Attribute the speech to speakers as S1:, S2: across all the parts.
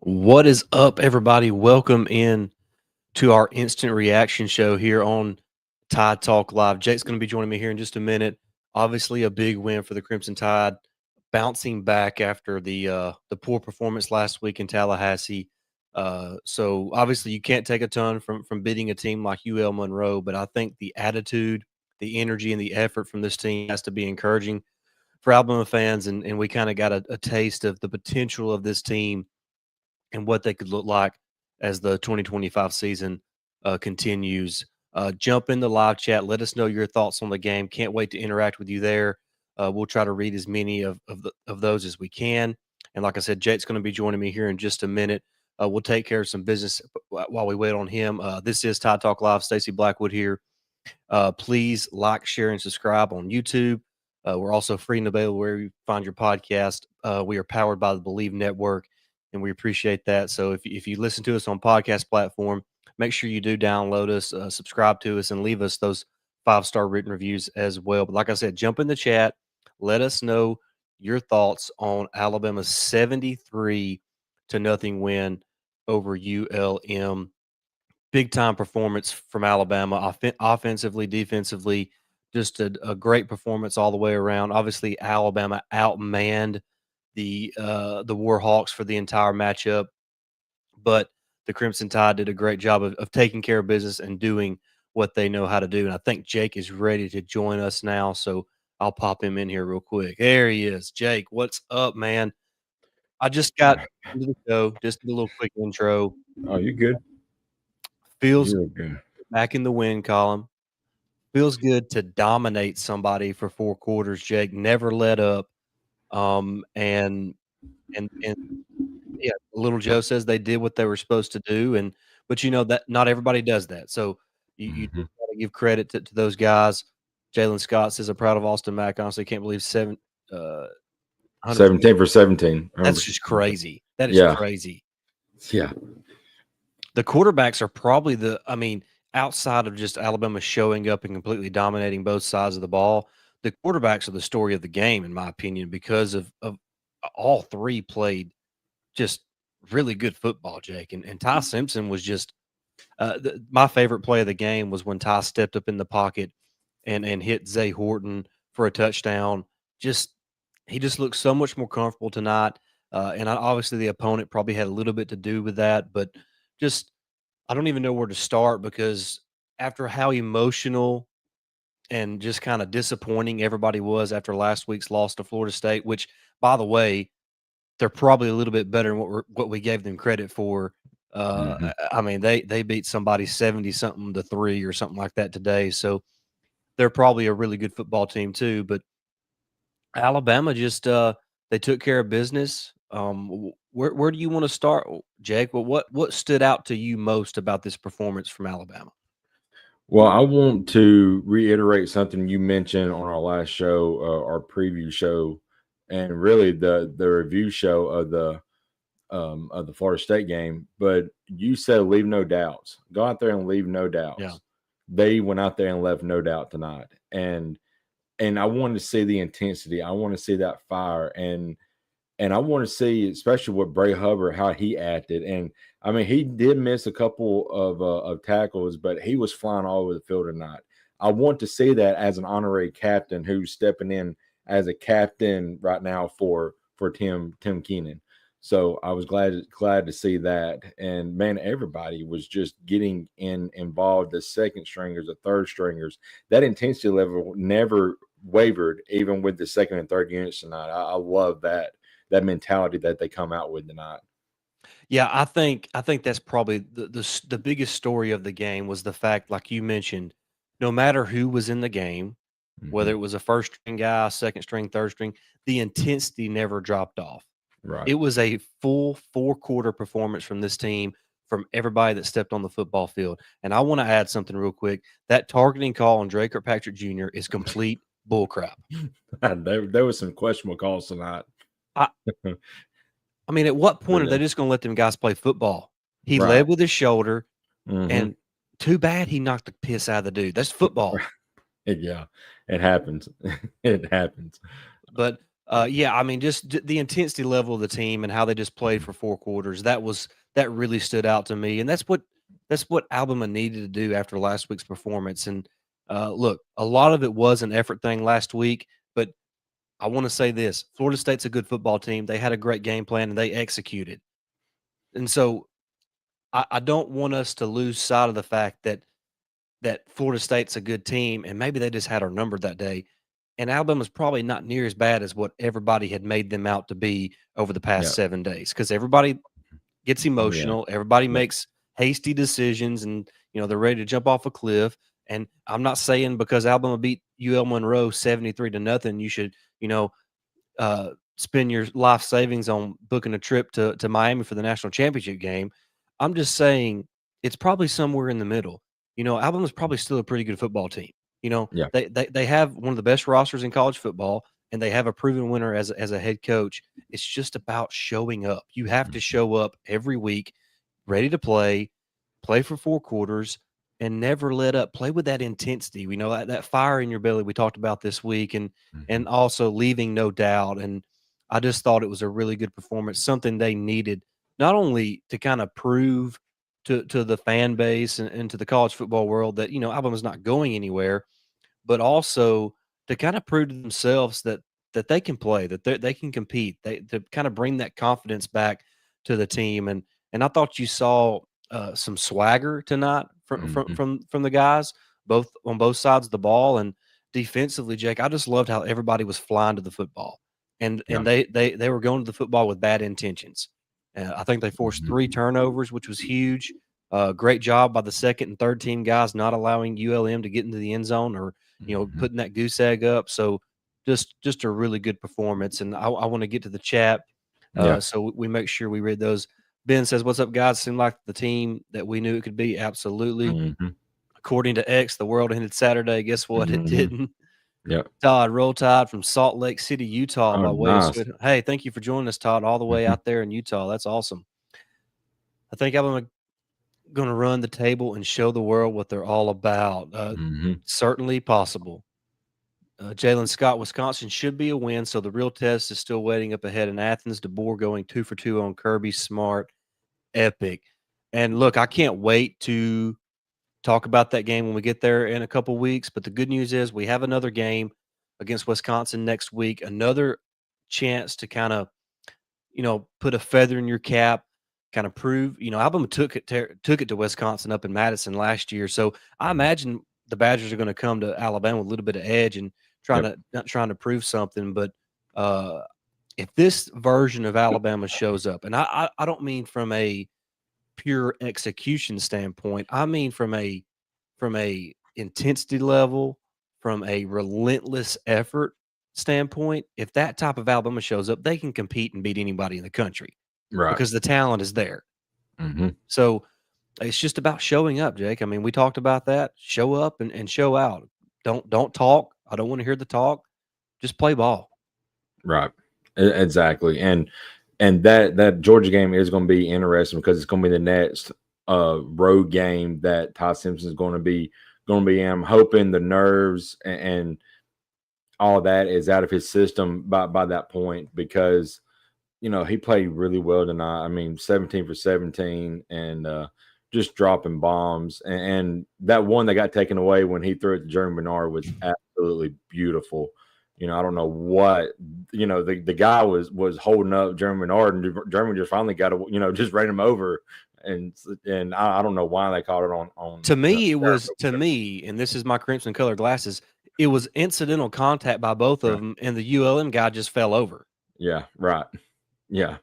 S1: What is up, everybody? Welcome in to our instant reaction show here on Tide Talk Live. Jake's going to be joining me here in just a minute. Obviously, a big win for the Crimson Tide, bouncing back after the poor performance last week in Tallahassee. So obviously, you can't take a ton from beating a team like UL Monroe, but I think the attitude, the energy, and the effort from this team has to be encouraging for Alabama fans, and we kind of got a taste of the potential of this team and what they could look like as the 2025 season continues. Jump in the live chat. Let us know your thoughts on the game. Can't wait to interact with you there. We'll try to read as many of those as we can. And like I said, Jake's going to be joining me here in just a minute. We'll take care of some business while we wait on him. This is Tide Talk Live. Stacey Blackwood here. Please like, share, and subscribe on YouTube. We're also free and available where you find your podcast. We are powered by the Believe Network, and we appreciate that. So if you listen to us on podcast platform, make sure you do download us, subscribe to us, and leave us those 5-star written reviews as well. But like I said, jump in the chat. Let us know your thoughts on Alabama's 73-0 win over ULM. Big time performance from Alabama, offensively, defensively, just a great performance all the way around. Obviously, Alabama outmanned the Warhawks for the entire matchup, but the Crimson Tide did a great job of taking care of business and doing what they know how to do. And I think Jake is ready to join us now, so I'll pop him in here real quick. There he is. Jake, what's up, man? I just got into the show, just a little quick intro.
S2: Oh, you good?
S1: Feels
S2: You're good.
S1: back in the win column. Feels good to dominate somebody for 4 quarters, Jake. Never let up. And yeah, little Joe says they did what they were supposed to do, but you know that not everybody does that. So you
S2: Mhm.
S1: just gotta give credit to those guys. Jalen Scott says, "I'm proud of Austin Mack. Honestly, can't believe 100."
S2: 17 for 17.
S1: That's just crazy. That is
S2: Yeah.
S1: crazy.
S2: Yeah.
S1: The quarterbacks are probably outside of just Alabama showing up and completely dominating both sides of the ball, the quarterbacks are the story of the game, in my opinion, because of all three played just really good football, Jake. And Ty Simpson was just my favorite play of the game was when Ty stepped up in the pocket and hit Zay Horton for a touchdown. Just he just looked so much more comfortable tonight. Obviously the opponent probably had a little bit to do with that, but just I don't even know where to start because after how emotional and just kind of disappointing everybody was after last week's loss to Florida State, which by the way, they're probably a little bit better than what we gave them credit for.
S2: Mhm.
S1: I mean, they beat somebody 70 something to 3 or something like that today. So they're probably a really good football team too. But Alabama just they took care of business. Where do you want to start, Jake? Well, what stood out to you most about this performance from Alabama?
S2: Well, I want to reiterate something you mentioned on our last show, our preview show, and really the review show of the Florida State game. But you said leave no doubts. Go out there and leave no
S1: Yeah.
S2: doubts. They went out there and left no doubt tonight, and I want to see the intensity. I want to see that fire, and I want to see, especially with Bray Hubbard, how he acted. And I mean, he did miss a couple of tackles, but he was flying all over the field tonight. I want to see that as an honorary captain who's stepping in as a captain right now for Tim Keenan. So I was glad to see that. And man, everybody was just getting involved. The second stringers, the third stringers, that intensity level never wavered, even with the second and third units tonight. I love that mentality that they come out with tonight.
S1: Yeah, I think that's probably the biggest story of the game was the fact, like you mentioned, no matter who was in the game, whether
S2: Mhm.
S1: it was a first string guy, second string, third string, the intensity never dropped off.
S2: Right.
S1: It was a full 4-quarter performance from this team, from everybody that stepped on the football field. And I want to add something real quick. That targeting call on Drake Kirkpatrick Jr. is complete bullcrap.
S2: There was some questionable calls tonight.
S1: I, I mean, at what point are they
S2: Really.
S1: just going to let them guys play football? He
S2: Right.
S1: led with his shoulder.
S2: Hmm.
S1: And too bad he knocked the piss out of the dude. That's football.
S2: Yeah, it happens. It happens.
S1: But Yeah, I mean, just the intensity level of the team and how they just played
S2: Mhm.
S1: for 4 quarters, that really stood out to me, and that's what Alabama needed to do after last week's performance, and, look, a lot of it was an effort thing last week, but I wanna say this, Florida State's a good football team, they had a great game plan, and they executed, and so I don't want us to lose sight of the fact that Florida State's a good team, and maybe they just had our number that day. And Alabama's probably not near as bad as what everybody had made them out to be over the past
S2: Yeah.
S1: 7 days, because everybody gets
S2: Yeah.
S1: emotional, everybody
S2: Yeah.
S1: makes hasty decisions, and, they're ready to jump off a cliff, and I'm not saying because Alabama beat UL Monroe 73 to nothing, you should, you know, spend your life savings on booking a trip to Miami for the national championship game. I'm just saying it's probably somewhere in the middle. Alabama's probably still a pretty good football team.
S2: Yeah.
S1: They have one of the best rosters in college football, and they have a proven winner as a head coach. It's just about showing up. You have to
S2: Mhm.
S1: show up every week, ready to play for 4 quarters, and never let up. Play with that intensity. We know that fire in your belly we talked about this week, and
S2: Mhm.
S1: also leaving no doubt. And I just thought it was a really good performance, something they needed not only to kind of prove to the fan base and to the college football world that Alabama's not going anywhere, but also to kind of prove to themselves that they can play, that they can compete, they to kind of bring that confidence back to the team. And I thought you saw some swagger tonight
S2: Mhm.
S1: from the guys, both on both sides of the ball, and defensively, Jake. I just loved how everybody was flying to the football, and
S2: Yeah.
S1: they were going to the football with bad intentions. I think they forced
S2: Mhm.
S1: 3 turnovers, which was huge. Great job by the second and third team guys not allowing ULM to get into the end zone or
S2: Mhm.
S1: putting that goose egg up. So just a really good performance. And I want to get to the chat,
S2: Yeah.
S1: so we make sure we read those. Ben says, "What's up, guys? Seemed like the team that we knew it could be. Absolutely.
S2: Mhm.
S1: According to X, the world ended Saturday. Guess what? It
S2: Mhm.
S1: didn't."
S2: Yep.
S1: Todd, roll tide from Salt Lake City, Utah,
S2: Oh,
S1: by way of
S2: nice.
S1: Sweet. Hey, thank you for joining us, Todd, all the way
S2: Mhm.
S1: out there in Utah. That's awesome. I think I'm gonna run the table and show the world what they're all about.
S2: Mhm.
S1: Certainly possible. Jalen Scott, Wisconsin should be a win. So the real test is still waiting up ahead in Athens. DeBoer going 2 for 2 on Kirby Smart. Epic. And look, I can't wait to talk about that game when we get there in a couple weeks. But the good news is we have another game against Wisconsin next week. Another chance to kind of put a feather in your cap, kind of prove, Alabama took it to Wisconsin up in Madison last year. So I
S2: Mhm.
S1: imagine the Badgers are going to come to Alabama with a little bit of edge and trying
S2: Yep.
S1: to not trying to prove something. But uh, if this version of Alabama shows up, and I don't mean from a pure execution standpoint, I mean from a intensity level, from a relentless effort standpoint, if that type of Alabama shows up, they can compete and beat anybody in the country
S2: Right.
S1: because the talent is there.
S2: Mhm.
S1: So it's just about showing up, Jake. I mean, we talked about that. Show up and show out. Don't talk. I don't want to hear the talk. Just play ball.
S2: Right. Exactly. And that Georgia game is going to be interesting because it's going to be the next road game that Ty Simpson is going to be in. I'm hoping the nerves and all that is out of his system by that point because he played really well tonight. I mean, 17 for 17 and just dropping bombs. And that one that got taken away when he threw it to Jeremy Bernard was absolutely beautiful. I don't know what, the guy was holding up Jeremy Bernard and Jeremy just finally got to, just ran him over. And I don't know why they called it on
S1: To me, it was to me, and this is my crimson colored glasses. It was incidental contact by both
S2: yeah,
S1: of them, and the ULM guy just fell over.
S2: yeah, right. Yeah.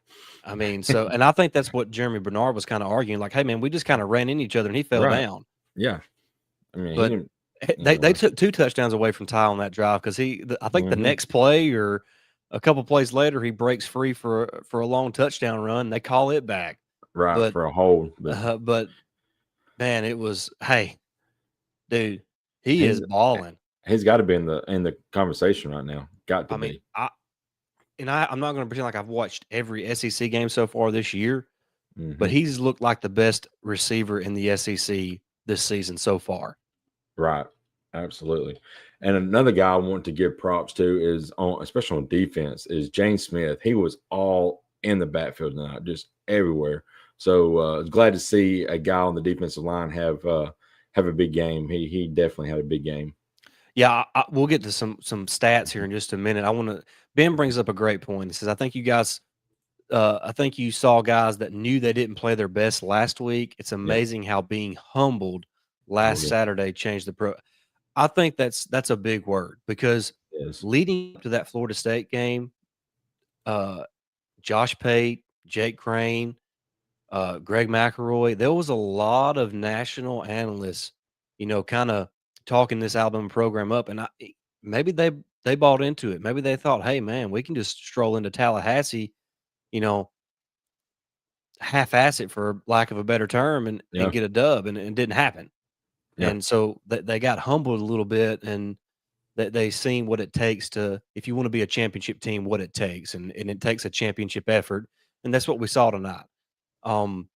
S1: I mean, so and I think that's what Jeremy Bernard was kinda arguing, like, "Hey, man, we just kinda ran into each other and he fell
S2: Right.
S1: down."
S2: Yeah. I mean, he
S1: But
S2: didn't,
S1: they took 2 touchdowns away from Ty on that drive because I think the
S2: mhm.
S1: next play or a couple plays later, he breaks free for a long touchdown run, they call it back.
S2: Right,
S1: But,
S2: for a hold, but
S1: but man, it was hey, dude, he is
S2: he's
S1: balling.
S2: he's got to be in the conversation right now. Got to
S1: I mean,
S2: be.
S1: I'm not gonna pretend like I've watched every SEC game so far this year, but
S2: Mhm.
S1: he's looked like the best receiver in the SEC this season so far.
S2: Right. Absolutely. And another guy I want to give props to is on, especially on defense, is James Smith. He was all in the backfield tonight, just everywhere. So glad to see a guy on the defensive line have a big game. He definitely had a big game.
S1: Yeah, we'll get to some stats here in just a minute. I want to. Ben brings up a great point. He says, "I think you guys, I think you saw guys that knew they didn't play their best last week. It's
S2: Yeah.
S1: amazing how being humbled
S2: Oh
S1: last
S2: yeah.
S1: Saturday changed the pro." I think that's a big word because
S2: Yes.
S1: leading up to that Florida State game, uh, Josh Pate, Jake Crane, Greg McElroy, there was a lot of national analysts, kind of talking this Alabama program up, and maybe they bought into it. Maybe they thought, hey man, we can just stroll into Tallahassee, you know, half-ass it for lack of a better term, and
S2: Yeah.
S1: get a dub, and it didn't happen.
S2: Yeah.
S1: And so they got humbled a little bit, and they seen what it takes to, if you want to be a championship team, what it takes, and it takes a championship effort, and that's what we saw tonight. Um,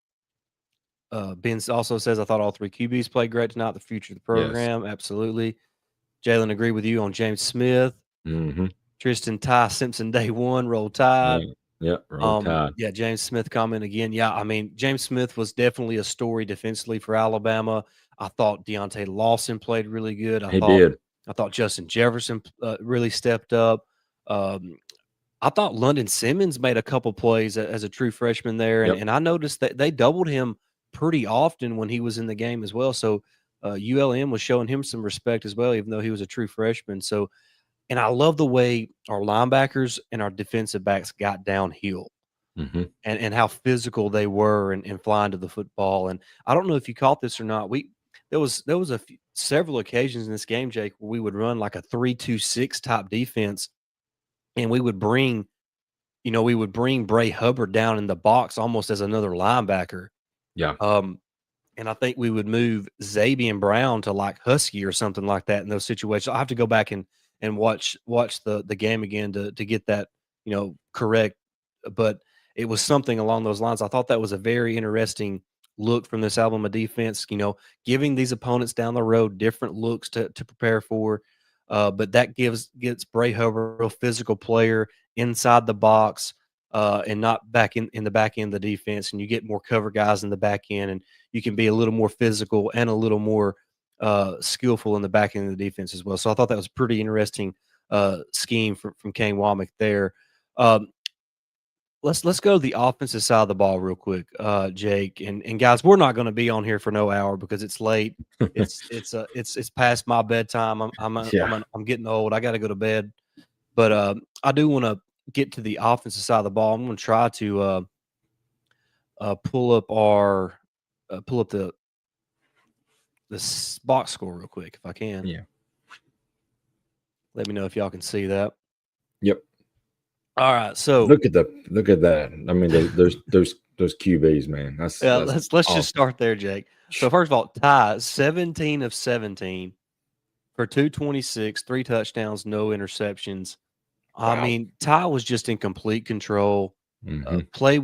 S1: Ben also says, I thought all three QBs played great tonight. The future of the
S2: Yes.
S1: program, absolutely. Jalen, agree with you on James Smith.
S2: Mm-hmm.
S1: Tristan Ty Simpson, day one, roll tide.
S2: Yeah. Yeah. Roll Tide.
S1: Yeah, James Smith comment again. Yeah, I mean, James Smith was definitely a story defensively for Alabama. I thought Deontay Lawson played really good.
S2: He did.
S1: I thought Justin Jefferson really stepped up. Um, I thought London Simmons made a couple plays as a true freshman there, and
S2: Yep.
S1: and I noticed that they doubled him pretty often when he was in the game as well. So ULM was showing him some respect as well, even though he was a true freshman. So, and I love the way our linebackers and our defensive backs got downhill,
S2: Mm-hmm.
S1: and how physical they were, and flying to the football. And I don't know if you caught this or not. There was several occasions in this game, Jake, where we would run like a 3-2-6 type defense, and we would bring Bray Hubbard down in the box almost as another linebacker.
S2: Yeah.
S1: Um, and I think we would move Zabian Brown to like Husky or something like that in those situations. I have to go back and watch the game again to get that correct. But it was something along those lines. I thought that was a very interesting look from this Alabama defense. Giving these opponents down the road different looks to prepare for. But that gets Bray Hubbard a real physical player inside the box, and not back in the back end of the defense. And you get more cover guys in the back end, and you can be a little more physical and a little more skillful in the back end of the defense as well. So I thought that was a pretty interesting scheme from Kane Womack there. Um, let's go to the offensive side of the ball real quick, Jake, and guys. We're not going to be on here for no hour because it's late. It's past my bedtime.
S2: Yeah.
S1: I'm getting old. I got to go to bed. But I do want to get to the offensive side of the ball. I'm going to try to pull up the box score real quick if I can.
S2: Yeah.
S1: Let me know if y'all can see that.
S2: Yep.
S1: All right, so
S2: Look at that. I mean, those QBs, man. That's
S1: let's
S2: awesome.
S1: just start there, Jake. So first of all, Ty 17 of 17 for 226, 3 touchdowns, no interceptions. I
S2: Wow.
S1: mean, Ty was just in complete control.
S2: Mm-hmm.
S1: Play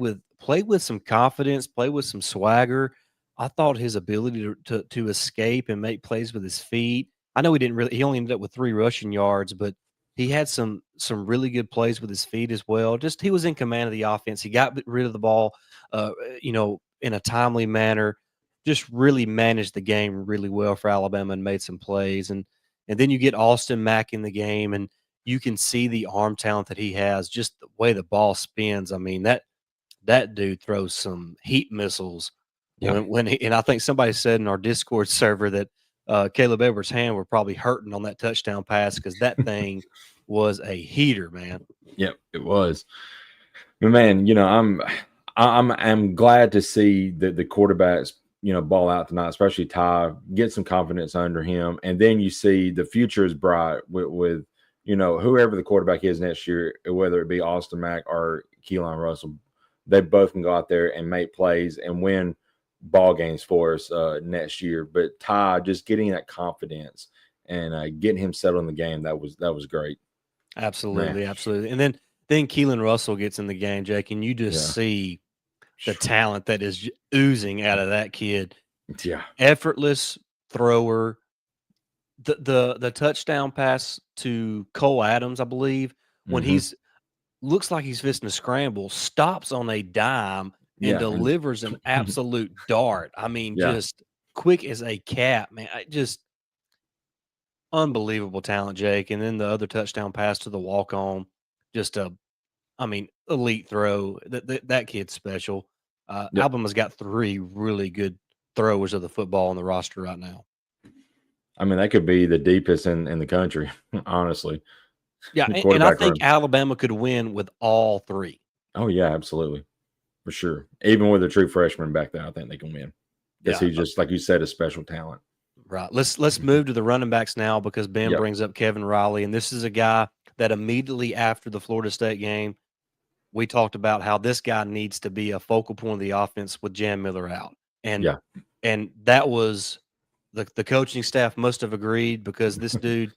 S1: with some confidence, play with some swagger. I thought his ability to escape and make plays with his feet. I know he only ended up with 3 rushing yards, but he had some really good plays with his feet as well. Just he was in command of the offense. He got rid of the ball, in a timely manner. Just really managed the game really well for Alabama and made some plays. And then you get Austin Mack in the game, and you can see the arm talent that he has, just the way the ball spins. I mean, that dude throws some heat missiles
S2: Yeah.
S1: and I think somebody said in our Discord server that Caleb Edwards' hand were probably hurting on that touchdown pass because that thing was a heater, man.
S2: Yep. It was. But man, I'm glad to see that the quarterbacks, ball out tonight, especially Ty, get some confidence under him. And then you see the future is bright with whoever the quarterback is next year, whether it be Austin Mack or Keelan Russell, they both can go out there and make plays and win ball games for us next year. But Ty just getting that confidence and getting him settled in the game, that was great.
S1: Absolutely,
S2: Man.
S1: absolutely. And then Keelan Russell gets in the game, Jake, and you just see the talent that is oozing out of that kid.
S2: Yeah.
S1: Effortless thrower, The touchdown pass to Cole Adams, I believe, when
S2: Hmm.
S1: he's looks like he's fisting a scramble, stops on a dime and
S2: Yeah, and
S1: delivers an absolute dart. I mean,
S2: yeah,
S1: just quick as a cat, man. Just unbelievable talent, Jake. And then the other touchdown pass to the walk on, just I mean, elite throw. That kid's special.
S2: yep.
S1: Alabama's got 3 really good throwers of the football on the roster right now.
S2: I mean, that could be the deepest in the country, honestly.
S1: Yeah,
S2: The
S1: and I
S2: quarterback
S1: think
S2: room.
S1: Alabama could win with all 3.
S2: Oh yeah, absolutely, for sure. Even with a true freshman back there, I think they can win because
S1: Yeah,
S2: he's just like you said, a special talent.
S1: right. Let's
S2: Mhm.
S1: move to the running backs now because Ben
S2: Yep.
S1: brings up Kevin Riley, and this is a guy that immediately after the Florida State game, we talked about how this guy needs to be a focal point of the offense with Jam Miller out, and
S2: Yeah.
S1: that was the coaching staff must have agreed because this dude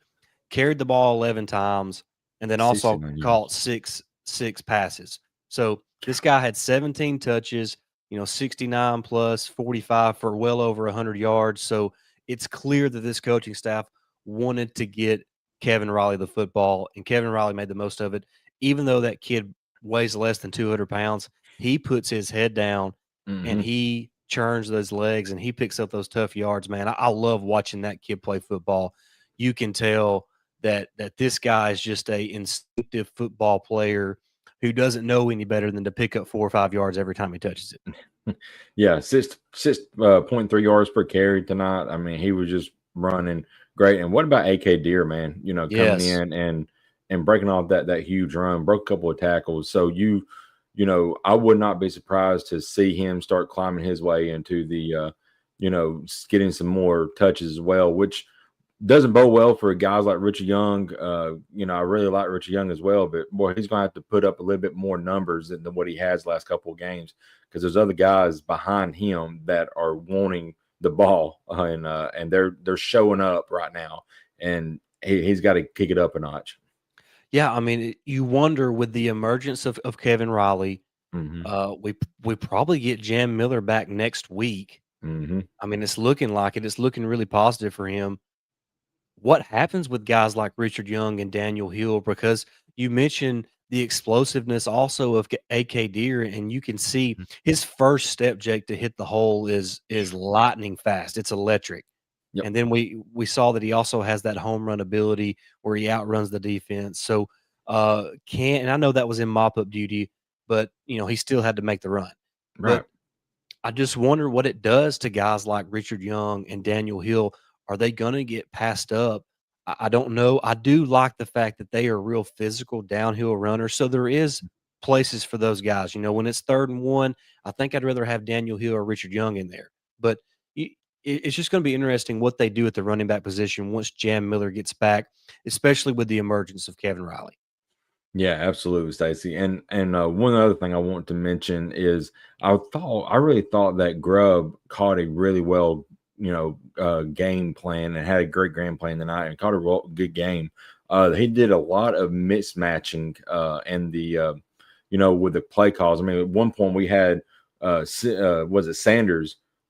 S1: carried the ball 11 times and then also
S2: 69
S1: caught
S2: yards.
S1: six passes. So this guy had 17 touches, 69 plus 45 for well over 100 yards. So it's clear that this coaching staff wanted to get Kevin Riley the football, and Kevin Riley made the most of it. Even though that kid weighs less than 200 pounds, he puts his head down and
S2: Hmm.
S1: he churns those legs and he picks up those tough yards, man. I love watching that kid play football. You can tell that this guy is just a instinctive football player who doesn't know any better than to pick up 4 or 5 yards every time he touches it.
S2: Yeah, 6.3 yards per carry tonight. I mean, he was just running great. And what about AK Deer, man? Coming
S1: Yes.
S2: in and breaking off that huge run, broke a couple of tackles. So I would not be surprised to see him start climbing his way into the getting some more touches as well, which doesn't bode well for guys like Richard Young. I really like Richard Young as well, but boy, he's going to have to put up a little bit more numbers than what he has last couple of games because there's other guys behind him that are wanting the ball and they're showing up right now, and he's got to kick it up a notch.
S1: Yeah, I mean, you wonder with the emergence of Kevin Riley,
S2: Hmm.
S1: we probably get Jam Miller back next week.
S2: Hmm.
S1: I mean, it's looking like it. It's looking really positive for him. What happens with guys like Richard Young and Daniel Hill? Because you mentioned the explosiveness also of AK Deer, and you can see his first step, Jake, to hit the hole is lightning fast. It's electric.
S2: Yep.
S1: And then we saw that he also has that home run ability where he outruns the defense. So can and I know that was in mop up duty, but he still had to make the run. But
S2: Right.
S1: I just wonder what it does to guys like Richard Young and Daniel Hill. Are they going to get passed up? I don't know. I do like the fact that they are real physical downhill runners. So there is places for those guys. When it's 3rd and 1, I think I'd rather have Daniel Hill or Richard Young in there. But it's just going to be interesting what they do at the running back position once Jam Miller gets back, especially with the emergence of Kevin Riley.
S2: Yeah, absolutely, Stacey. And one other thing I want to mention is I really thought that Grubb caught a really well, game plan and had a great game plan tonight and caught a good game. He did a lot of mismatching and the with the play calls. I mean, at one point we had was it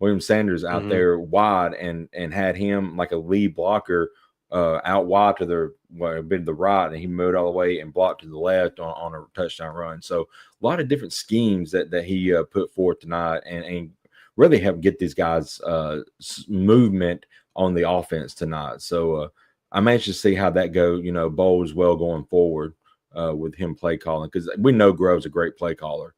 S2: William Sanders out
S1: Hmm.
S2: there wide and had him like a lead blocker out wide to a bit to the right, and he moved all the way and blocked to the left on a touchdown run. So a lot of different schemes that he put forth tonight, and really help get these guys movement on the offense tonight. So I'm anxious to see how that bowls well going forward with him play calling because we know Grove's a great play caller.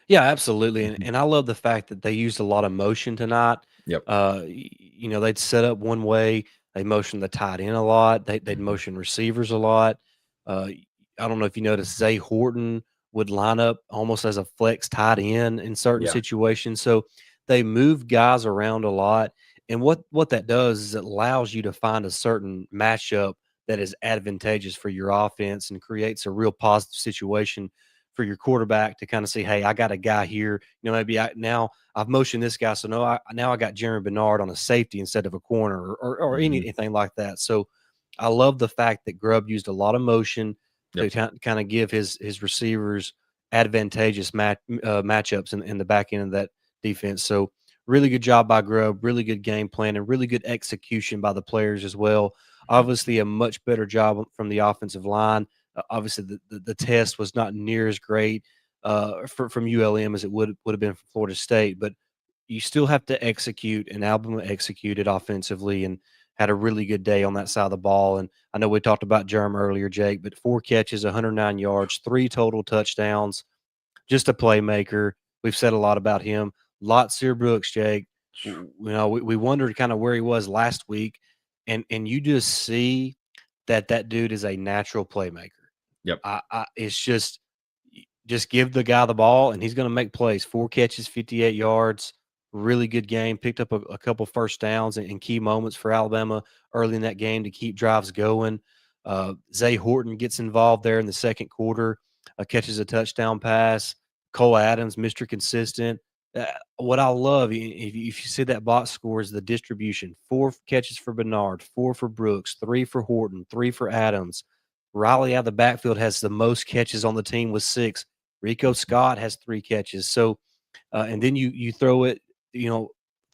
S1: Yeah, absolutely, and
S2: Mhm.
S1: and I love the fact that they used a lot of motion tonight.
S2: Yep.
S1: They'd set up one way, they motion the tight end a lot, they'd
S2: Mhm.
S1: motion receivers a lot. I don't know if you noticed Zay Horton would line up almost as a flex tight end in certain
S2: Yeah.
S1: situations, so they move guys around a lot, and what that does is it allows you to find a certain matchup that is advantageous for your offense and creates a real positive situation for your quarterback to kind of say, "Hey, I got a guy here. Maybe now I've motioned this guy, so now I got Jeremy Bernard on a safety instead of a corner, or
S2: Mhm.
S1: anything like that." So, I love the fact that Grubb used a lot of motion to
S2: Yep.
S1: kind of give his receivers advantageous matchups in the back end of that defense. So, really good job by Grubb, really good game plan, and really good execution by the players as well. Obviously, a much better job from the offensive line. Obviously, the test was not near as great from ULM as it would have been for Florida State, but you still have to execute, and Alabama executed offensively and had a really good day on that side of the ball. And I know we talked about Germ earlier, Jake, but 4 catches, 109 yards, 3 total touchdowns, just a playmaker. We've said a lot about him. Lotsier Brooks, Jake. We wondered kind of where he was last week, and you just see that dude is a natural playmaker.
S2: Yep.
S1: It's just give the guy the ball, and he's going to make plays. 4 catches, 58 yards, really good game. Picked up a couple first downs in key moments for Alabama early in that game to keep drives going. Zay Horton gets involved there in the second quarter, catches a touchdown pass. Cole Adams, Mr. Consistent. What I love, if you see that box score, is the distribution. 4 catches for Bernard, 4 for Brooks, 3 for Horton, 3 for Adams. Riley out of the backfield has the most catches on the team with 6. Rico Scott has 3 catches. So, and then you throw it,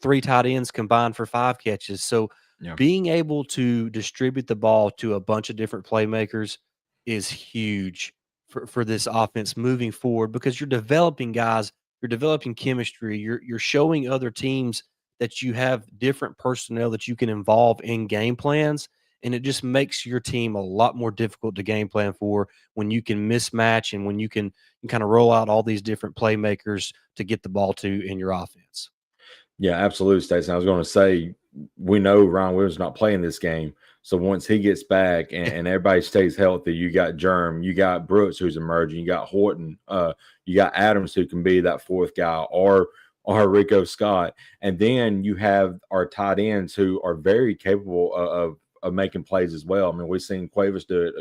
S1: 3 tight ends combined for 5 catches. So,
S2: Yeah.
S1: being able to distribute the ball to a bunch of different playmakers is huge for this offense moving forward, because you're developing guys, you're developing chemistry, you're showing other teams that you have different personnel that you can involve in game plans, and it just makes your team a lot more difficult to game plan for when you can mismatch and when you can kind of roll out all these different playmakers to get the ball to in your offense.
S2: Yeah, absolutely, Stacey. I was going to say, we know Ryan Williams not playing this game. So once he gets back and everybody stays healthy, you got Germ, you got Brooks who's emerging, you got Horton, you got Adams who can be that 4th guy, or Rico Scott, and then you have our tight ends who are very capable of making plays as well. I mean, we've seen Cuevas do it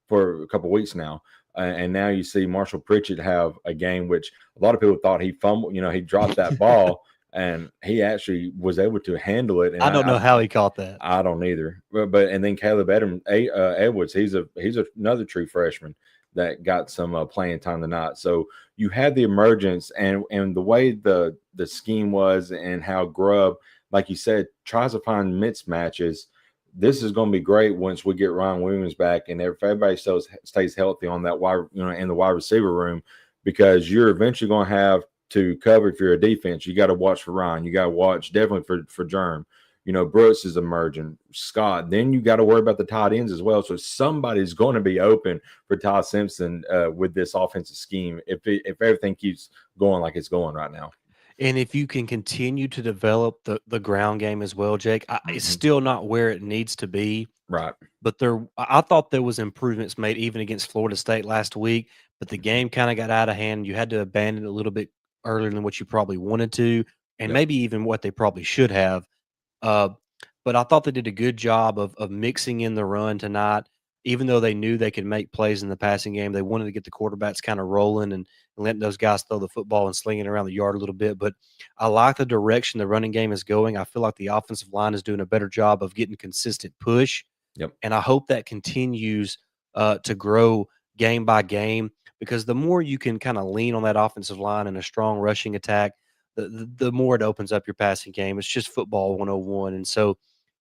S2: for a couple weeks now. And now you see Marshall Pritchett have a game which a lot of people thought he fumbled. He dropped that ball, and he actually was able to handle it. And
S1: I don't know how he caught that.
S2: I don't either. But and then Caleb Edwards, he's another true freshman that got some playing time tonight. So you had the emergence, and the way the scheme was, and how Grubb, like you said, tries to find mismatches. This is going to be great once we get Ryan Williams back, and if everybody stays healthy on that in the wide receiver room, because you're eventually going to have to cover if you're a defense. You got to watch for Ryan. You got to watch definitely for Germ. Brooks is emerging, Scott. Then you got to worry about the tight ends as well. So somebody's going to be open for Ty Simpson with this offensive scheme if everything keeps going like it's going right now.
S1: And if you can continue to develop the ground game as well, Jake, it's still not where it needs to be.
S2: Right.
S1: But I thought there was improvements made even against Florida State last week, but the game kind of got out of hand. You had to abandon it a little bit earlier than what you probably wanted to, and maybe even what they probably should have. But I thought they did a good job of mixing in the run tonight. Even though they knew they could make plays in the passing game, they wanted to get the quarterbacks kind of rolling and letting those guys throw the football and slinging it around the yard a little bit. But I like the direction the running game is going. I feel like the offensive line is doing a better job of getting consistent push.
S2: Yep.
S1: And I hope that continues to grow game by game, because the more you can kind of lean on that offensive line and a strong rushing attack, the more it opens up your passing game. It's just football 101. And so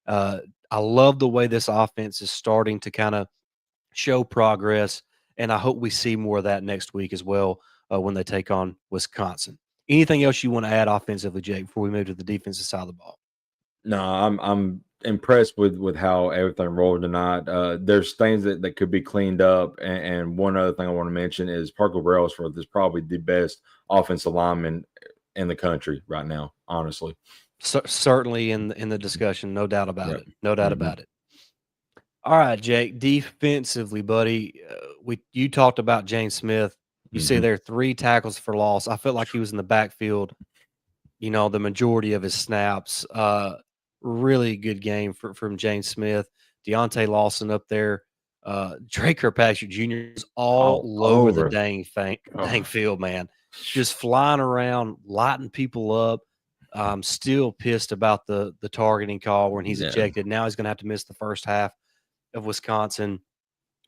S1: I love the way this offense is starting to kind of show progress, and I hope we see more of that next week as well when they take on Wisconsin. Anything else you want to add offensively, Jake, before we move to the defensive side of the ball?
S2: No, I'm impressed with how everything rolled tonight. There's things that could be cleaned up, and one other thing I want to mention is Parker Brailsworth is probably the best offensive lineman in the country right now, honestly.
S1: Certainly in the discussion, no doubt about
S2: Yep.
S1: it. No doubt about it. All right, Jake. Defensively, buddy, you talked about James Smith. You see there 3 tackles for loss. I felt like he was in the backfield, the majority of his snaps. Really good game from James Smith. Deontay Lawson up there. Drake Kirkpatrick Jr. is all over the dang field, man. Just flying around, lighting people up. I'm still pissed about the targeting call when he's ejected. Now he's going to have to miss the first half of Wisconsin.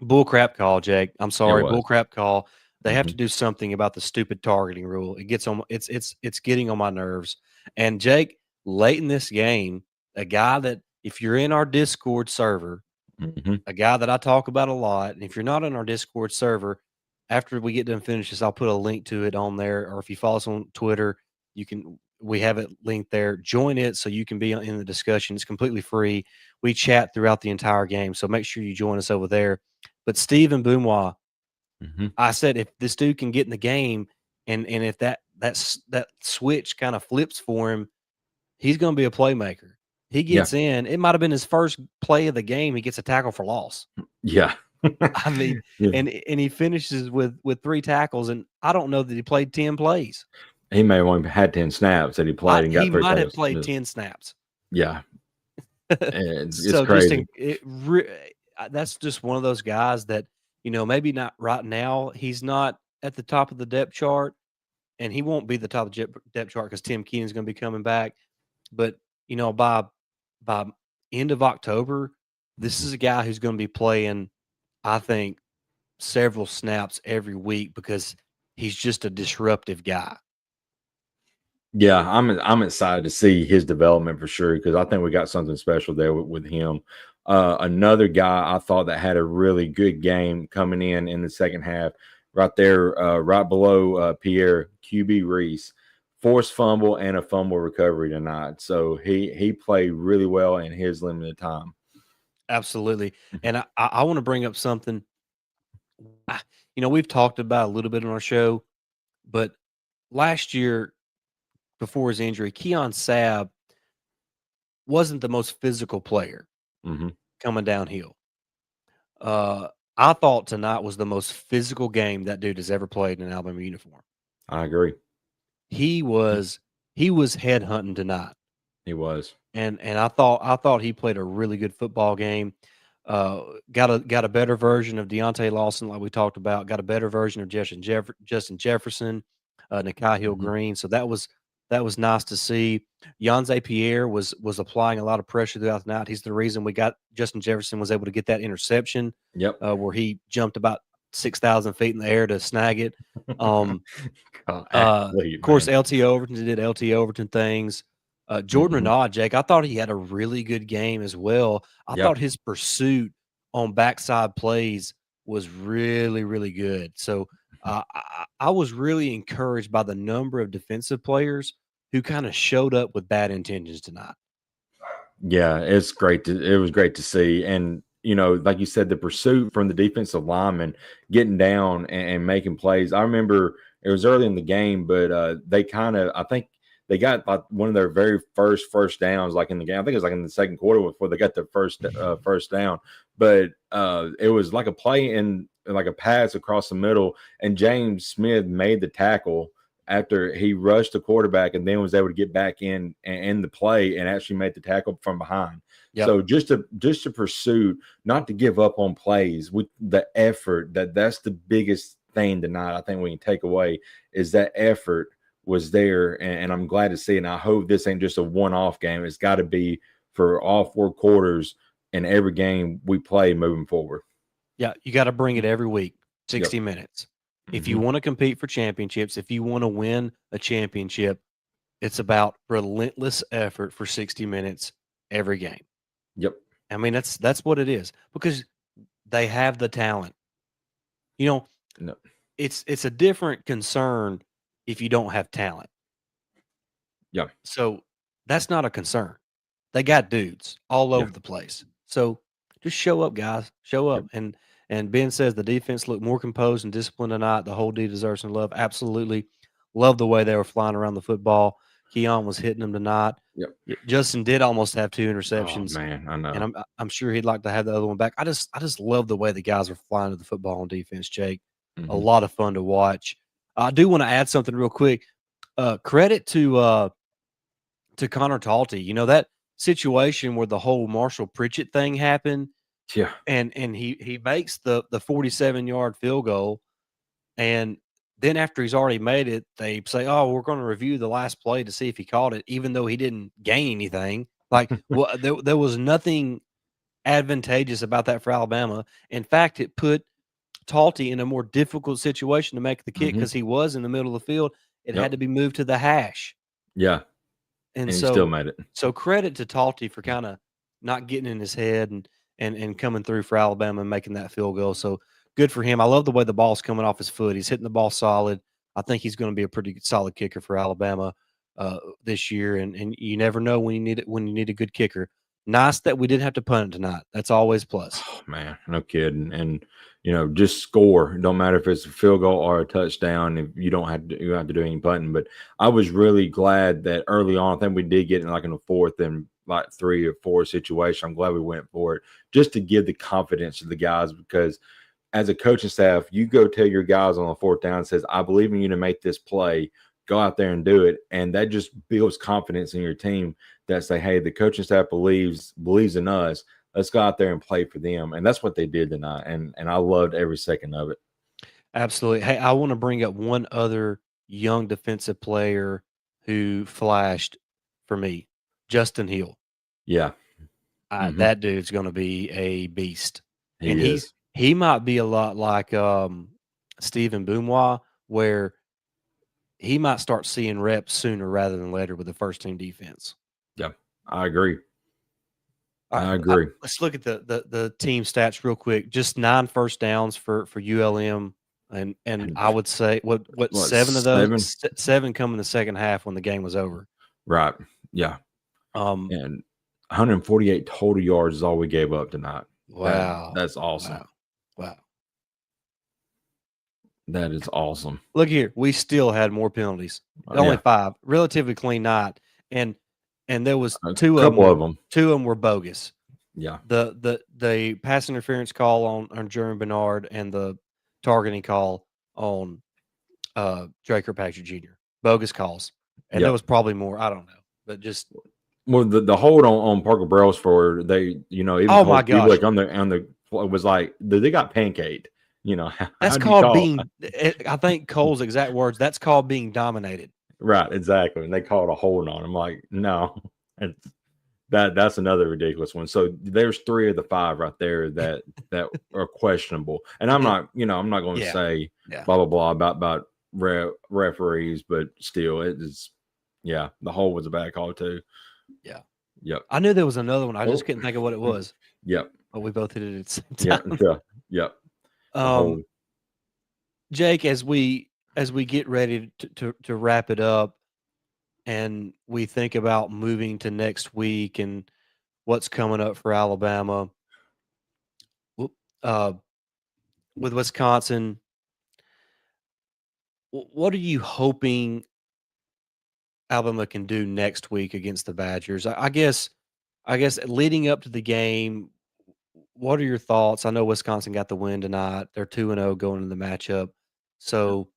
S1: Bullcrap call, Jake. I'm sorry, bullcrap call. They have to do something about the stupid targeting rule. It gets on. It's getting on my nerves. And Jake, late in this game, a guy that if you're in our Discord server,
S2: Mhm.
S1: a guy that I talk about a lot, and if you're not in our Discord server, after we get done finish this, I'll put a link to it on there. Or if you follow us on Twitter, we have it linked there. Join it so you can be in the discussion. It's completely free. We chat throughout the entire game, so make sure you join us over there. But Stephen Boomois,
S2: Mhm.
S1: I said if this dude can get in the game, and if that switch kind of flips for him, he's going to be a playmaker. He
S2: Yeah.
S1: gets in. It might have been his first play of the game. He gets a tackle for loss.
S2: Yeah.
S1: I mean,
S2: Yeah.
S1: and he finishes with 3 tackles, and I don't know that he played 10 plays.
S2: He may have only had 10 snaps that he played and
S1: He
S2: got 3
S1: might have
S2: tackles.
S1: played 10 snaps.
S2: Yeah. It's
S1: So just
S2: crazy.
S1: that's just one of those guys that, maybe not right now. He's not at the top of the depth chart, and he won't be the top of the depth chart because Tim Keenan's going to be coming back. But by end of October, this
S2: Mhm.
S1: is a guy who's going to be playing, I think, several snaps every week because he's just a disruptive guy.
S2: Yeah, I'm excited to see his development for sure because I think we got something special there with him. Another guy I thought that had a really good game coming in the second half, right there, right below Pierre QB Reese, forced fumble and a fumble recovery tonight. So he played really well in his limited time.
S1: Absolutely. And I want to bring up something. We've talked about a little bit on our show, but last year before his injury, Keon Sabb wasn't the most physical player
S2: Hmm.
S1: coming downhill. I thought tonight was the most physical game that dude has ever played in an Alabama uniform.
S2: I agree.
S1: He was he was headhunting tonight.
S2: He was.
S1: And I thought he played a really good football game. Got a better version of Deontay Lawson, like we talked about. Got a better version of Justin Jefferson, Nikai Hill
S2: Mhm.
S1: Green. So that was nice to see. Yanze Pierre was applying a lot of pressure throughout the night. He's the reason we got Justin Jefferson was able to get that interception,
S2: Yep.
S1: where he jumped about 6,000 feet in the air to snag it. Um,
S2: Oh,
S1: of
S2: athlete,
S1: course,
S2: man.
S1: LT Overton did LT Overton things. Jordan
S2: Mhm.
S1: Renaud, Jake, I thought he had a really good game as well. I
S2: Yeah.
S1: thought his pursuit on backside plays was really, really good. So I was really encouraged by the number of defensive players who kind of showed up with bad intentions tonight.
S2: Yeah, it was great to see. And like you said, the pursuit from the defensive lineman getting down and making plays. I remember it was early in the game, but they kind of I think they got like one of their very first downs like in the game. I think it was like in the second quarter before they got their first down. But it was like a play in like a pass across the middle, and James Smith made the tackle after he rushed the quarterback and then was able to get back in the play and actually make the tackle from behind.
S1: Yep.
S2: So just to pursue, not to give up on plays with the effort that's the biggest thing tonight. I think we can take away is that effort was there, and I'm glad to see it. And I hope this ain't just a one-off game. It's got to be for all 4 quarters in every game we play moving forward.
S1: Yeah, you got to bring it every week,
S2: Yep.
S1: 60 minutes. If you
S2: Hmm.
S1: want to compete for championships, if you want to win a championship, it's about relentless effort for 60 minutes every game.
S2: Yep.
S1: I mean, that's what it is because they have the talent. You know,
S2: No.
S1: it's a different concern if you don't have talent.
S2: Yeah.
S1: So that's not a concern. They got dudes all
S2: Yeah.
S1: over the place. So just show up, guys. Show
S2: Yep.
S1: up. And Ben says the defense looked more composed and disciplined tonight. The whole D deserves some love. Absolutely. Love the way they were flying around the football. Keon was hitting them tonight.
S2: Yep.
S1: Justin did almost have 2
S2: Oh
S1: interceptions,
S2: man, I
S1: and
S2: know.
S1: I'm sure he'd like to have the other one back. I just love the way the guys are flying to the football on defense, Jake. A
S2: Hmm.
S1: lot of fun to watch. I do want to add something real quick. Credit to Connor Talty. That situation where the whole Marshall Pritchett thing happened,
S2: Yeah.
S1: and he makes the 47-yard field goal, and then after he's already made it, they say, "Oh, we're going to review the last play to see if he caught it," even though he didn't gain anything. Like, well, there was nothing advantageous about that for Alabama. In fact, it put Talty in a more difficult situation to make the kick
S2: Hmm.
S1: because he was in the middle of the field. It had
S2: Yep.
S1: to be moved to the hash.
S2: Yeah.
S1: And
S2: And he still
S1: so
S2: made it.
S1: so credit to Talty for kinda not getting in his head and coming through for Alabama and making that field goal. So good for him. I love the way the ball's coming off his foot. He's hitting the ball solid. I think he's gonna be a pretty solid kicker for Alabama this year. And you never know when you need a good kicker. Nice that we didn't have to punt it tonight. That's always plus.
S2: Oh, man, no kidding. And just score. It don't matter if it's a field goal or a touchdown. If you don't have to do any punting. But I was really glad that early on, I think we did get in like in the fourth and like 3 or 4 situation. I'm glad we went for it just to give the confidence to the guys, because as a coaching staff, you go tell your guys on the fourth down, says, I believe in you to make this play. Go out there and do it. And that just builds confidence in your team that say, hey, the coaching staff believes in us. Let's go out there and play for them. And that's what they did tonight. And I loved every second of it.
S1: Absolutely. Hey, I want to bring up one other young defensive player who flashed for me, Justin Hill.
S2: Yeah. Mm-hmm.
S1: That dude's going to be a beast. And
S2: He is.
S1: He might be a lot like Stephen Boomois, where he might start seeing reps sooner rather than later with the first team defense.
S2: Yeah, I agree.
S1: All right,
S2: I agree.
S1: let's look at the team stats real quick. Just 9 first downs for ULM, and I would say what 7 of those 7 come in the second half when the game was over.
S2: Right. Yeah. And 148 total yards is all we gave up tonight.
S1: Wow,
S2: that's awesome.
S1: Wow.
S2: That is awesome.
S1: Look here, we still had more penalties. Only 5. Relatively clean night. And there was
S2: a
S1: 2
S2: of them.
S1: 2 of them were bogus.
S2: Yeah.
S1: The pass interference call on Jeremy Bernard and the targeting call on Drake Kirkpatrick Jr. Bogus calls. And there was probably more. I don't know. But just
S2: the hold on Parker Brailsford, they even
S1: oh my gosh,
S2: like on the it was like they got pancaked.
S1: That's called being. I think Cole's exact words. That's called being dominated.
S2: Right, exactly. And they called a hold on him. Like, no, that's another ridiculous one. So there's 3 of the 5 right there that are questionable. And I'm not, I'm not going to say blah blah blah about referees, but still, it is. Yeah, the hold was a bad call too.
S1: Yeah.
S2: Yep.
S1: I knew there was another one. I just couldn't think of what it was.
S2: Yep.
S1: But we both hit it at the same time.
S2: Yeah. Yep.
S1: Jake, as we get ready to wrap it up and we think about moving to next week and what's coming up for Alabama, with Wisconsin, what are you hoping Alabama can do next week against the Badgers? I guess leading up to the game, what are your thoughts? I know Wisconsin got the win tonight. They're 2-0 going into the matchup. So,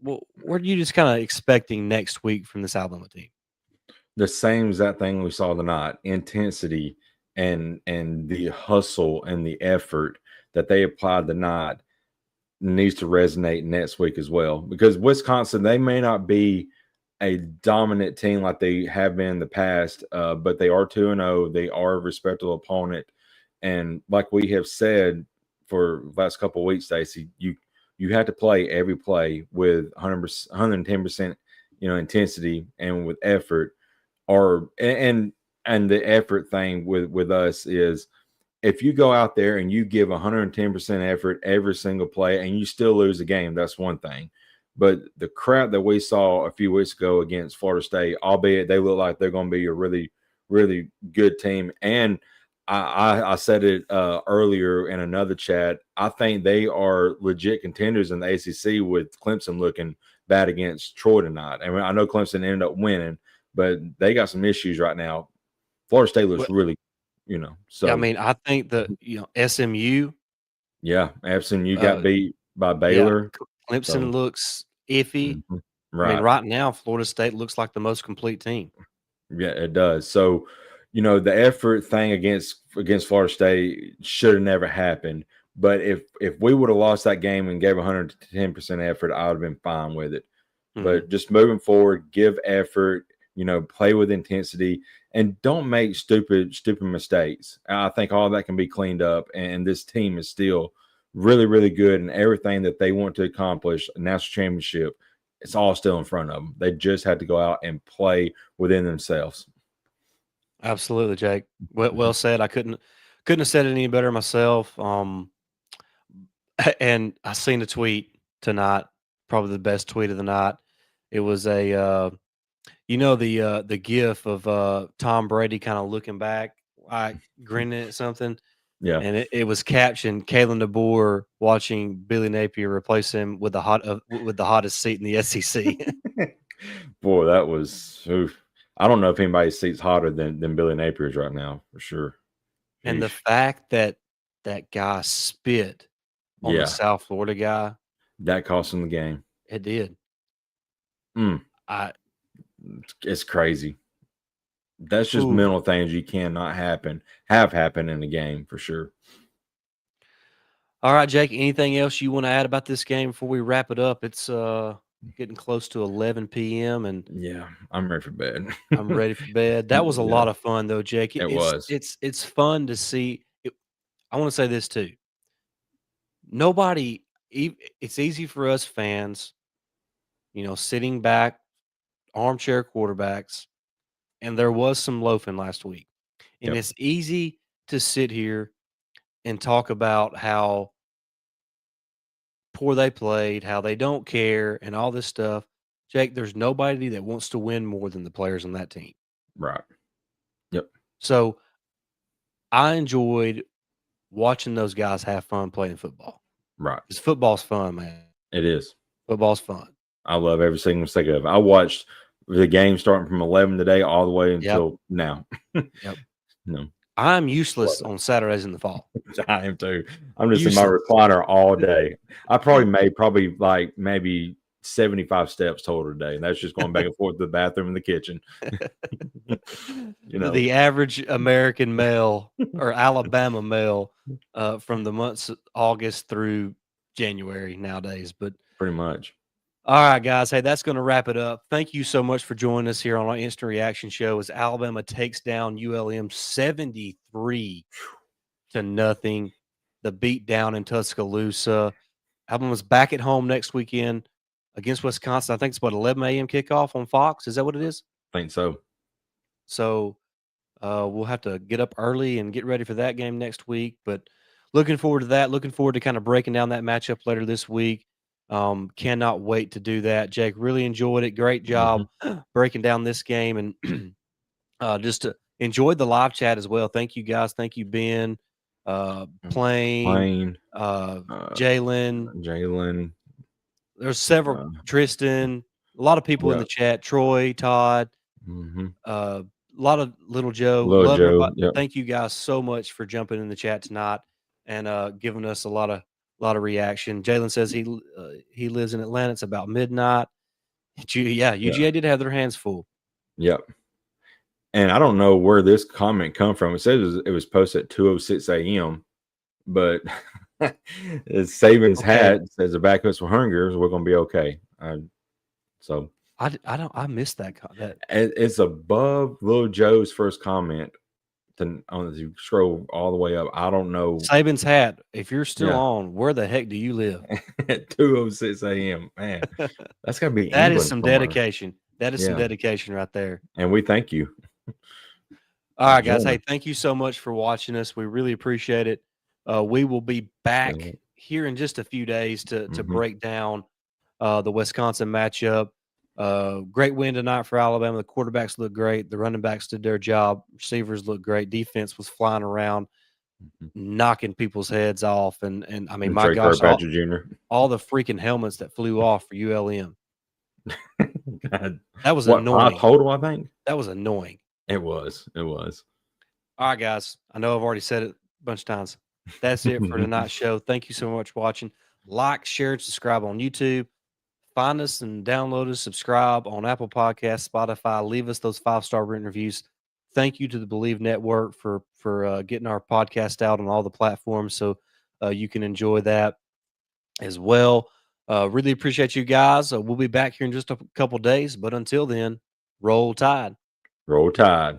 S1: what are you just kind of expecting next week from this Alabama team?
S2: The same exact thing we saw tonight: intensity and the hustle and the effort that they applied tonight needs to resonate next week as well. Because Wisconsin, they may not be a dominant team like they have been in the past, but they are 2-0. They are a respectable opponent. And like we have said for the last couple of weeks, Stacey, you have to play every play with 100%, 110%, intensity and with effort. And the effort thing with us is if you go out there and you give 110% effort every single play and you still lose the game, that's one thing. But the crap that we saw a few weeks ago against Florida State, albeit they look like they're going to be a really, really good team. And I said it earlier in another chat. I think they are legit contenders in the ACC with Clemson looking bad against Troy tonight. I mean, I know Clemson ended up winning, but they got some issues right now. Florida State looks really, So
S1: yeah, I mean, I think SMU.
S2: Yeah, SMU got beat by Baylor.
S1: Yeah, Clemson looks iffy.
S2: Mm-hmm. Right.
S1: I mean, right now, Florida State looks like the most complete team.
S2: Yeah, it does. So, the effort thing against Florida State should have never happened. But if we would have lost that game and gave 110% effort, I would have been fine with it. Mm-hmm. But just moving forward, give effort, play with intensity, and don't make stupid mistakes. I think all that can be cleaned up, and this team is still really, really good, and everything that they want to accomplish, a national championship, it's all still in front of them. They just had to go out and play within themselves.
S1: Absolutely, Jake. Well said. I couldn't have said it any better myself. And I seen a tweet tonight, probably the best tweet of the night. It was the gif of Tom Brady kind of looking back, like grinning at something,
S2: Yeah.
S1: and it was captioned Kalen DeBoer watching Billy Napier replace him with the hottest seat in the SEC.
S2: Boy, that was oof. I don't know if anybody's seat's hotter than Billy Napier's right now, for sure.
S1: And the
S2: Yeesh.
S1: fact that that guy spit on the
S2: Yeah,
S1: South Florida guy,
S2: that cost him the game.
S1: it did.
S2: Mm,
S1: I
S2: it's crazy. That's just
S1: ooh.
S2: mental things you cannot have happen in a game for sure.
S1: All right, Jake, anything else you want to add about this game before we wrap it up? It's getting close to 11 p.m. and
S2: Yeah, I'm ready for bed.
S1: I'm ready for bed. That was a
S2: Yeah,
S1: lot of fun though, Jake.
S2: it was.
S1: It's fun to see. I want to say this too. Nobody it's easy for us fans, sitting back, armchair quarterbacks, and there was some loafing last week. And
S2: Yep,
S1: it's easy to sit here and talk about how poor they played, how they don't care, and all this stuff. Jake, there's nobody that wants to win more than the players on that team.
S2: right. Yep,
S1: So I enjoyed watching those guys have fun playing football.
S2: right.
S1: Because football's fun, man.
S2: It is.
S1: Football's fun.
S2: I love every single second of it. I watched the game starting from 11 today all the way
S1: Yep.
S2: until now.
S1: Yep.
S2: No,
S1: I'm useless on Saturdays in the fall.
S2: I am too. I'm just in my recliner all day. I probably made maybe 75 steps total today, and that's just going back and forth to the bathroom and the kitchen.
S1: The average American male or Alabama male from the months of August through January nowadays. But
S2: pretty much.
S1: all right, guys. Hey, that's going to wrap it up. Thank you so much for joining us here on our Instant Reaction Show as Alabama takes down ULM 73-0. The beatdown in Tuscaloosa. Alabama's back at home next weekend against Wisconsin. I think it's 11 a.m. kickoff on Fox. Is that what it is?
S2: I think so.
S1: So we'll have to get up early and get ready for that game next week. But looking forward to that. Looking forward to kind of breaking down that matchup later this week. Cannot wait to do that. Jake, really enjoyed it. Great job breaking down this game and just enjoyed the live chat as well. Thank you guys. Thank you, Ben, Plain,
S2: Jalen.
S1: There's several, Tristan, a lot of people in the chat. Troy, Todd, a lot of Little Joe. Love everybody.
S2: Yep.
S1: Thank you guys so much for jumping in the chat tonight and giving us a lot of reaction. Jalen says he lives in Atlanta. It's about midnight. UGA did have their hands full.
S2: Yep. And I don't know where this comment come from. It says it was posted at 2:06 a.m. But it's Saban's hat says the backups for hungers. We're gonna be okay. So
S1: I missed that.
S2: It's above Lil Joe's first comment. You scroll all the way up. I don't know.
S1: Saban's hat. If you're still on, where the heck do you live?
S2: At 2:06 a.m. Man, that's gotta be
S1: that
S2: England
S1: is some
S2: somewhere.
S1: Dedication. That is some dedication right there.
S2: And we thank you.
S1: All right, guys. Hey, thank you so much for watching us. We really appreciate it. We will be back here in just a few days to break down the Wisconsin matchup. Great win tonight for Alabama. The quarterbacks look great. The running backs did their job. Receivers look great. Defense was flying around, knocking people's heads off. And I mean, my gosh, all the freaking helmets that flew off for ULM.
S2: God.
S1: That was annoying.
S2: Total, I think.
S1: That was annoying.
S2: It was. All
S1: right, guys. I know I've already said it a bunch of times. That's it for tonight's show. Thank you so much for watching. Like, share, and subscribe on YouTube. Find us and download us, subscribe on Apple Podcasts, Spotify. Leave us those 5-star written reviews. Thank you to the Believe Network for getting our podcast out on all the platforms so you can enjoy that as well. Really appreciate you guys. We'll be back here in just a couple days, but until then, roll Tide.
S2: Roll Tide.